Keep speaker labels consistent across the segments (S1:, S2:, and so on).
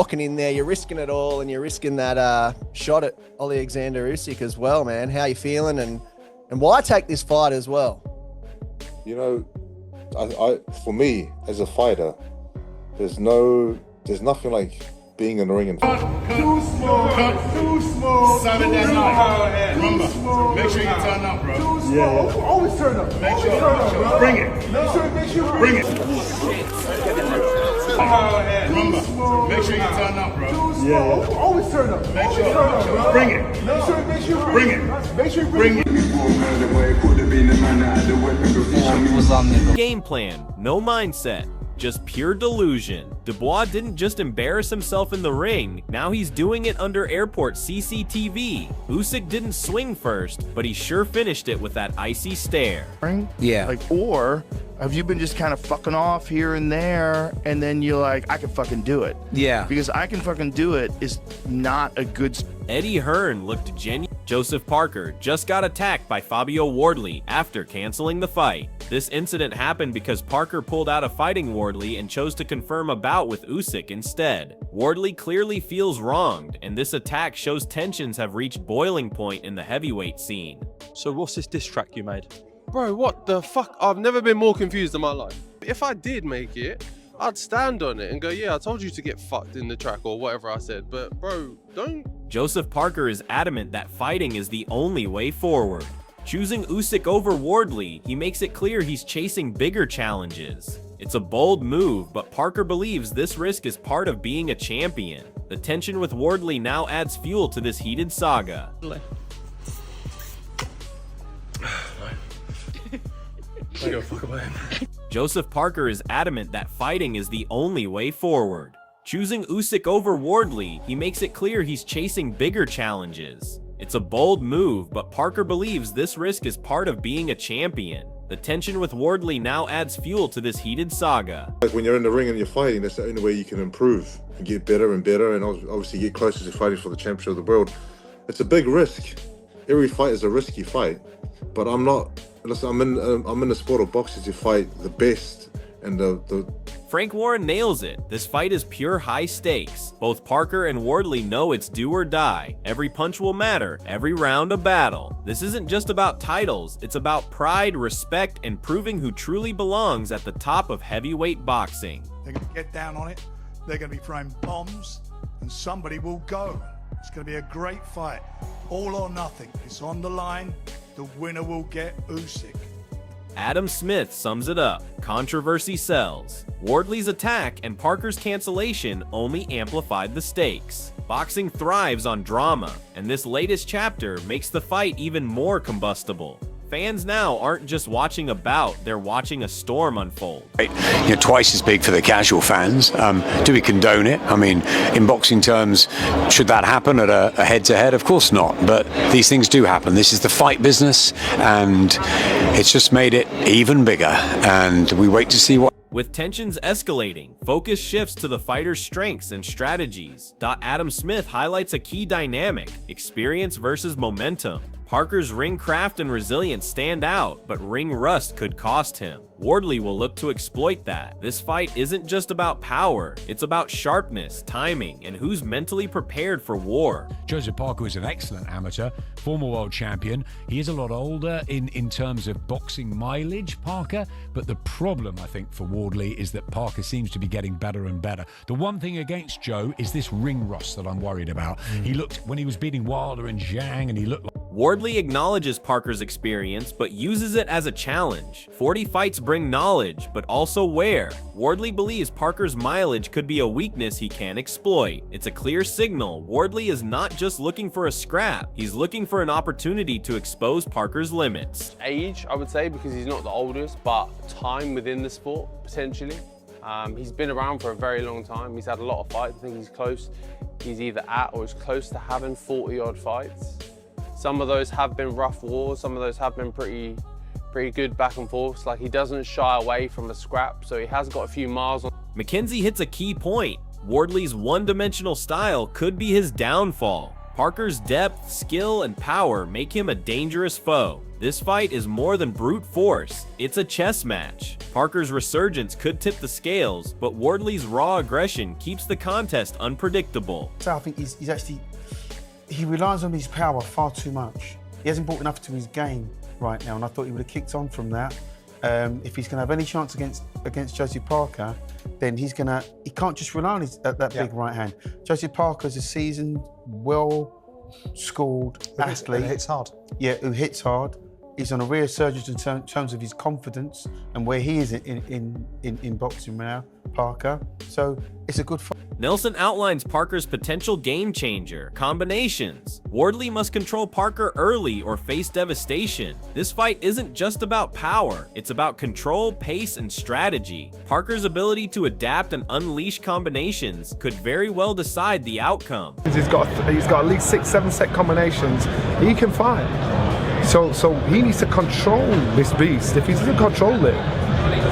S1: walking in there, you're risking it all, and you're risking that shot at Alexander Usyk as well, man. How you feeling, and why take this fight as well?
S2: You know, I for me as a fighter, there's nothing like being in the ring and
S3: Too small. Saturday night. Remember, make sure you turn up, bro.
S4: Yeah. Always turn up.
S3: Make sure. Bring it. Bring it. Remember, make sure you turn up, bro.
S4: Yeah. Always turn up.
S3: Make sure. Bring it. Bring it.
S4: Make sure you bring it.
S5: Game plan, no mindset. Just pure delusion. Dubois didn't just embarrass himself in the ring, now he's doing it under airport CCTV. Usyk didn't swing first, but he sure finished it with that icy stare.
S6: Yeah.
S4: Like, or have you been just kind of fucking off here and there, and then you're like, I can fucking do it?
S6: Yeah.
S4: Because I can fucking do it is not a good.
S5: Eddie Hearn looked genuine. Joseph Parker just got attacked by Fabio Wardley after canceling the fight. This incident happened because Parker pulled out of fighting Wardley and chose to confirm a bout with Usyk instead. Wardley clearly feels wronged, and this attack shows tensions have reached boiling point in the heavyweight scene.
S7: So what's this diss track you made? Bro, what the fuck? I've never been more confused in my life. If I did make it, I'd stand on it and go, yeah, I told you to get fucked in the track or whatever I said, but bro, don't.
S5: Joseph Parker is adamant that fighting is the only way forward. Choosing Usyk over Wardley, he makes it clear he's chasing bigger challenges. It's a bold move, but Parker believes this risk is part of being a champion. The tension with Wardley now adds fuel to this heated saga. Joseph Parker is adamant that fighting is the only way forward. Choosing Usyk over Wardley, he makes it clear he's chasing bigger challenges. It's a bold move, but Parker believes this risk is part of being a champion. The tension with Wardley now adds fuel to this heated saga.
S2: like when you're in the ring and you're fighting, that's the only way you can improve and get better and better, and obviously get closer to fighting for the championship of the world. It's a big risk. Every fight is a risky fight, but I'm not. Listen, I'm in the sport of boxing to fight the best and the
S5: Frank Warren nails it. This fight is pure high stakes. Both Parker and Wardley know it's do or die. Every punch will matter, every round a battle. This isn't just about titles, it's about pride, respect, and proving who truly belongs at the top of heavyweight boxing.
S8: They're going to get down on it, they're going to be throwing bombs, and somebody will go. It's going to be a great fight. All or nothing. It's on the line. The winner will get Usyk.
S5: Adam Smith sums it up. Controversy sells. Wardley's attack and Parker's cancellation only amplified the stakes. Boxing thrives on drama, and this latest chapter makes the fight even more combustible. Fans now aren't just watching a bout, they're watching a storm unfold.
S6: Twice as big for the casual fans. Do we condone it? I mean, in boxing terms, should that happen at a head-to-head? Of course not, but these things do happen. This is the fight business, and it's just made it even bigger, and we wait to see what.
S5: With tensions escalating, focus shifts to the fighter's strengths and strategies. Adam Smith highlights a key dynamic: experience versus momentum. Parker's ring craft and resilience stand out, but ring rust could cost him. Wardley will look to exploit that. This fight isn't just about power, it's about sharpness, timing, and who's mentally prepared for war.
S9: Joseph Parker is an excellent amateur, former world champion. He is a lot older in terms of boxing mileage, Parker, but the problem, I think, for Wardley is that Parker seems to be getting better and better. The one thing against Joe is this ring rust that I'm worried about. He looked, when he was beating Wilder and Zhang, and he looked like
S5: Wardley acknowledges Parker's experience, but uses it as a challenge. 40 fights bring knowledge, but also wear. Wardley believes Parker's mileage could be a weakness he can exploit. It's a clear signal Wardley is not just looking for a scrap, he's looking for an opportunity to expose Parker's limits.
S7: Age, I would say, because he's not the oldest, but time within the sport, potentially. He's been around for a very long time. He's had a lot of fights. I think he's close. He's either at or is close to having 40-odd fights. Some of those have been rough wars, some of those have been pretty good back and forth. Like, he doesn't shy away from a scrap, so he has got a few miles on.
S5: McKenzie hits a key point. Wardley's one-dimensional style could be his downfall. Parker's depth, skill, and power make him a dangerous foe. This fight is more than brute force, it's a chess match. Parker's resurgence could tip the scales, but Wardley's raw aggression keeps the contest unpredictable.
S10: So I think he relies on his power far too much. He hasn't brought enough to his game right now, and I thought he would have kicked on from that. If he's going to have any chance against Joseph Parker, then he can't just rely on that big right hand. Joseph Parker's a seasoned, well-schooled athlete.
S11: Who hits hard.
S10: Yeah, who hits hard. He's on a resurgence in terms of his confidence and where he is in boxing now, Parker. So it's a good fight.
S5: Nelson outlines Parker's potential game changer, combinations. Wardley must control Parker early or face devastation. This fight isn't just about power, it's about control, pace, and strategy. Parker's ability to adapt and unleash combinations could very well decide the outcome.
S12: He's got at least 6-7 set combinations he can fight. So he needs to control this beast. If he doesn't control it,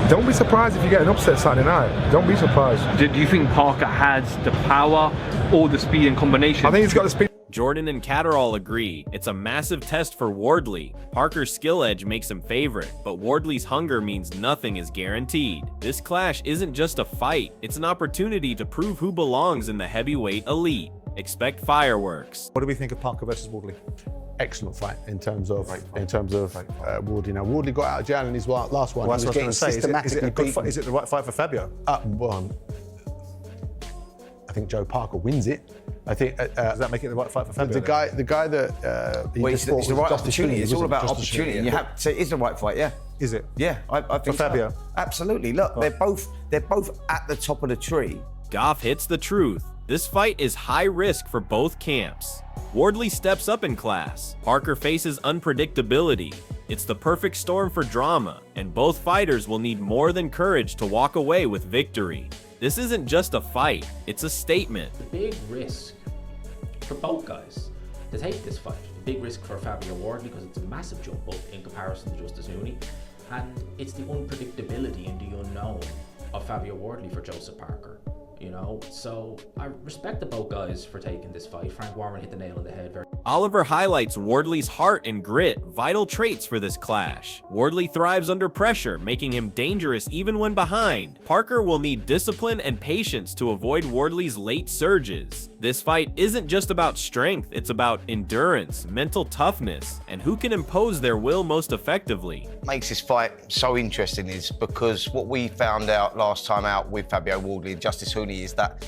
S12: don't be surprised if you get an upset Saturday night. Don't be surprised.
S13: Do you think Parker has the power or the speed and combination?
S12: I think he's got the speed.
S5: Jordan and Catterall agree. It's a massive test for Wardley. Parker's skill edge makes him favorite, but Wardley's hunger means nothing is guaranteed. This clash isn't just a fight, it's an opportunity to prove who belongs in the heavyweight elite. Expect fireworks.
S11: What do we think of Parker versus Wardley?
S14: Excellent fight in terms of Wardley. Now Wardley got out of jail in his last one.
S11: Well,
S14: he was
S11: that's what I
S14: getting
S11: was going to say.
S14: systematically beaten.
S11: Is it the right fight for Fabio?
S14: I think Joe Parker wins it. I think.
S11: Does that make it the right fight for Fabio?
S14: The guy that he
S15: it's the right opportunity. It's all about opportunity. And you have to. It's the right fight. Yeah.
S11: Is it?
S15: Yeah, I think
S11: for Fabio.
S15: So. Absolutely. Look, they're both at the top of the tree.
S5: Goff hits the truth. This fight is high risk for both camps. Wardley steps up in class. Parker faces unpredictability. It's the perfect storm for drama, and both fighters will need more than courage to walk away with victory. This isn't just a fight, it's a statement.
S16: The big risk for both guys to take this fight. The big risk for Fabio Wardley because it's a massive jump up in comparison to Justice Mooney, and it's the unpredictability and the unknown of Fabio Wardley for Joseph Parker. You know, so I respect the both guys for taking this fight. Frank Warren hit the nail on the head.
S5: Oliver highlights Wardley's heart and grit, vital traits for this clash. Wardley thrives under pressure, making him dangerous even when behind. Parker will need discipline and patience to avoid Wardley's late surges. This fight isn't just about strength, it's about endurance, mental toughness, and who can impose their will most effectively.
S14: What makes this fight so interesting is because what we found out last time out with Fabio Wardley and Justice Hooney is that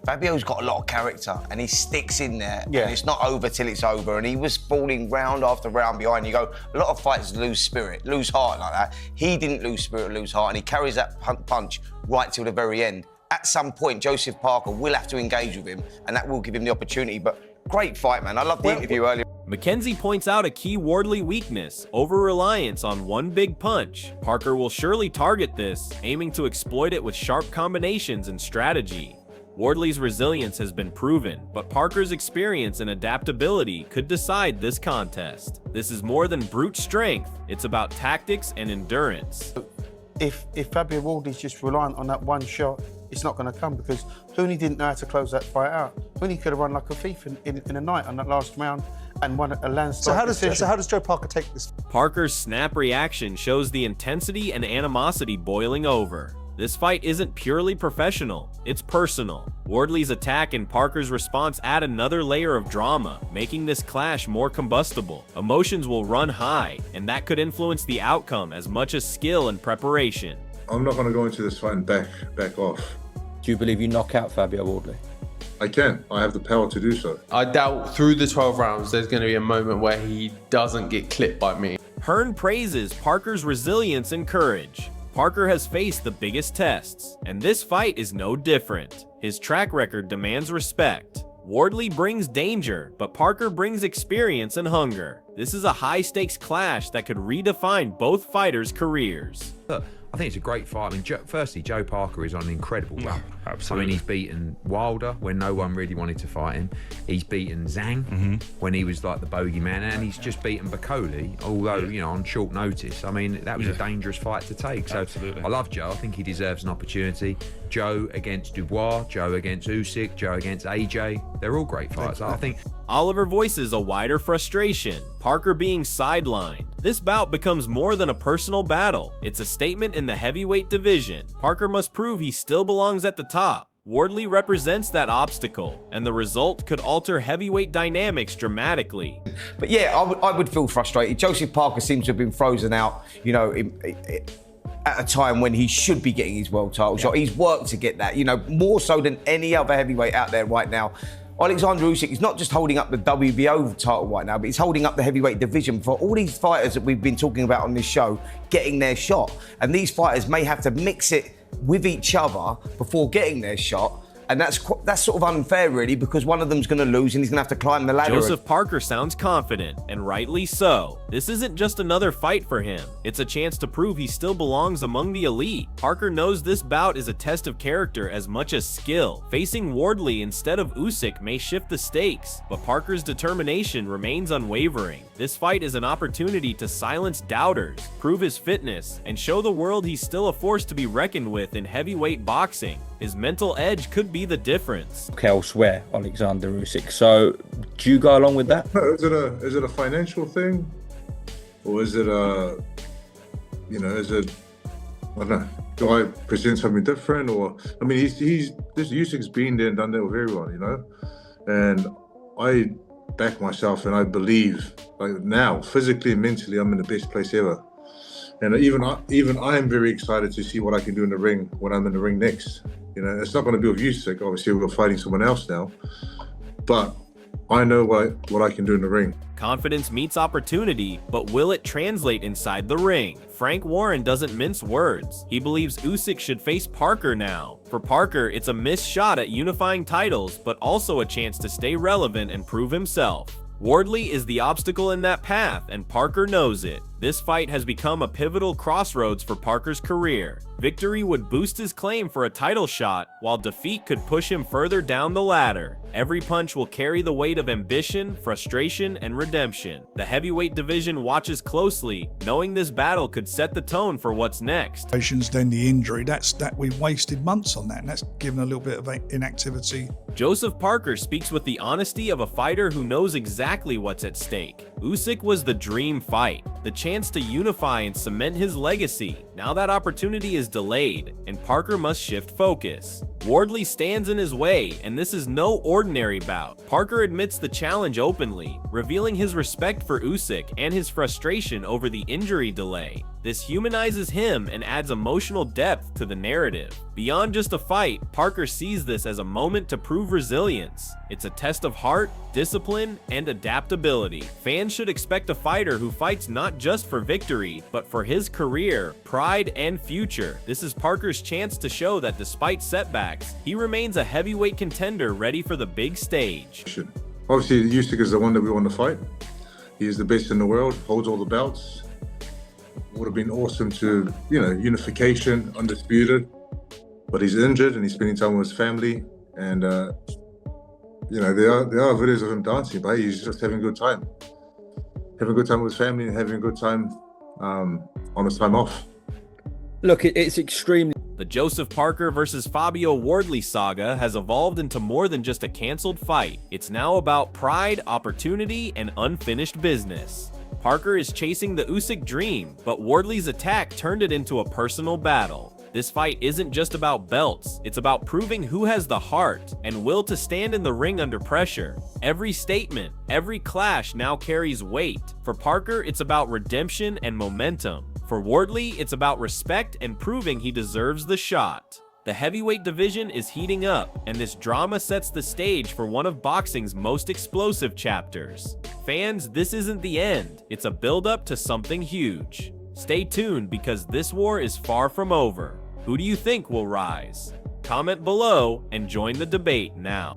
S14: Fabio's got a lot of character and he sticks in there. Yeah. And it's not over till it's over. And he was falling round after round behind. You go, a lot of fighters lose spirit, lose heart like that. He didn't lose spirit, lose heart, and he carries that punch right till the very end. At some point, Joseph Parker will have to engage with him, and that will give him the opportunity. But great fight, man. I loved the interview earlier.
S5: Mackenzie points out a key Wardley weakness, over-reliance on one big punch. Parker will surely target this, aiming to exploit it with sharp combinations and strategy. Wardley's resilience has been proven, but Parker's experience and adaptability could decide this contest. This is more than brute strength, it's about tactics and endurance.
S10: If Fabio Wardley's just reliant on that one shot, it's not going to come because Hooney didn't know how to close that fight out. Hooney could have run like a thief in a night on that last round and won a landslide decision.
S11: So how does Joe Parker take this?
S5: Parker's snap reaction shows the intensity and animosity boiling over. This fight isn't purely professional, it's personal. Wardley's attack and Parker's response add another layer of drama, making this clash more combustible. Emotions will run high, and that could influence the outcome as much as skill and preparation.
S2: I'm not going to go into this fight and back off.
S15: Do you believe you knock out Fabio Wardley?
S2: I can. I have the power to do so.
S7: I doubt through the 12 rounds there's going to be a moment where he doesn't get clipped by me.
S5: Hearn praises Parker's resilience and courage. Parker has faced the biggest tests, and this fight is no different. His track record demands respect. Wardley brings danger, but Parker brings experience and hunger. This is a high-stakes clash that could redefine both fighters' careers.
S17: Look, I think it's a great fight. I mean, firstly, Joe Parker is on an incredible run.
S9: Absolutely.
S17: I mean, he's beaten Wilder when no one really wanted to fight him. He's beaten Zhang when he was like the bogeyman, and he's just beaten Bakoli, although, you know, on short notice. I mean, that was a dangerous fight to take. So I love Joe. I think he deserves an opportunity. Joe against Dubois, Joe against Usyk, Joe against AJ. They're all great fights. I think
S5: Oliver voices a wider frustration, Parker being sidelined. This bout becomes more than a personal battle. It's a statement in the heavyweight division. Parker must prove he still belongs at the top. Wardley represents that obstacle, and the result could alter heavyweight dynamics dramatically.
S14: But yeah, I would feel frustrated. Joseph Parker seems to have been frozen out, you know, at a time when he should be getting his world title shot. He's worked to get that, you know, more so than any other heavyweight out there right now. Alexander Usyk is not just holding up the WBO title right now, but he's holding up the heavyweight division for all these fighters that we've been talking about on this show getting their shot. And these fighters may have to mix it with each other before getting their shot. And that's sort of unfair, really, because one of them's going to lose and he's going to have to climb the ladder.
S5: Joseph Parker sounds confident, and rightly so. This isn't just another fight for him. It's a chance to prove he still belongs among the elite. Parker knows this bout is a test of character as much as skill. Facing Wardley instead of Usyk may shift the stakes, but Parker's determination remains unwavering. This fight is an opportunity to silence doubters, prove his fitness, and show the world he's still a force to be reckoned with in heavyweight boxing. His mental edge could be the difference.
S18: Elsewhere, Alexander Usyk. So, do you go along with that?
S2: Is it a financial thing, or is it a, you know, is it, I don't know, do I present something different, or I mean, this Usyk's been there and done that with everyone, you know, and I back myself and I believe, like now, physically and mentally, I'm in the best place ever. And even I am very excited to see what I can do in the ring when I'm in the ring next. You know, it's not going to be with Usyk. Obviously, we're fighting someone else now, but I know what I can do in the ring.
S5: Confidence meets opportunity, but will it translate inside the ring? Frank Warren doesn't mince words. He believes Usyk should face Parker now. For Parker, it's a missed shot at unifying titles, but also a chance to stay relevant and prove himself. Wardley is the obstacle in that path, and Parker knows it. This fight has become a pivotal crossroads for Parker's career. Victory would boost his claim for a title shot, while defeat could push him further down the ladder. Every punch will carry the weight of ambition, frustration, and redemption. The heavyweight division watches closely, knowing this battle could set the tone for what's next.
S8: Then the injury, that we wasted months on that, and that's given a little bit of inactivity.
S5: Joseph Parker speaks with the honesty of a fighter who knows exactly what's at stake. Usyk was the dream fight, the chance to unify and cement his legacy. Now that opportunity is delayed, and Parker must shift focus. Wardley stands in his way, and this is no ordinary bout. Parker admits the challenge openly, revealing his respect for Usyk and his frustration over the injury delay. This humanizes him and adds emotional depth to the narrative. Beyond just a fight, Parker sees this as a moment to prove resilience. It's a test of heart, discipline, and adaptability. Fans should expect a fighter who fights not just for victory, but for his career, pride, and future. This is Parker's chance to show that despite setbacks, he remains a heavyweight contender ready for the big stage.
S2: Obviously, Usyk is the one that we want to fight. He is the best in the world, holds all the belts. Would have been awesome to, you know, unification, undisputed. But he's injured and he's spending time with his family. And, you know, there are videos of him dancing, but he's just having a good time. Having a good time with his family and having a good time on his time off.
S18: Look, it's extremely...
S5: The Joseph Parker versus Fabio Wardley saga has evolved into more than just a canceled fight. It's now about pride, opportunity, and unfinished business. Parker is chasing the Usyk dream, but Wardley's attack turned it into a personal battle. This fight isn't just about belts, it's about proving who has the heart and will to stand in the ring under pressure. Every statement, every clash now carries weight. For Parker, it's about redemption and momentum. For Wardley, it's about respect and proving he deserves the shot. The heavyweight division is heating up, and this drama sets the stage for one of boxing's most explosive chapters. Fans, this isn't the end. It's a build-up to something huge. Stay tuned because this war is far from over. Who do you think will rise? Comment below and join the debate now.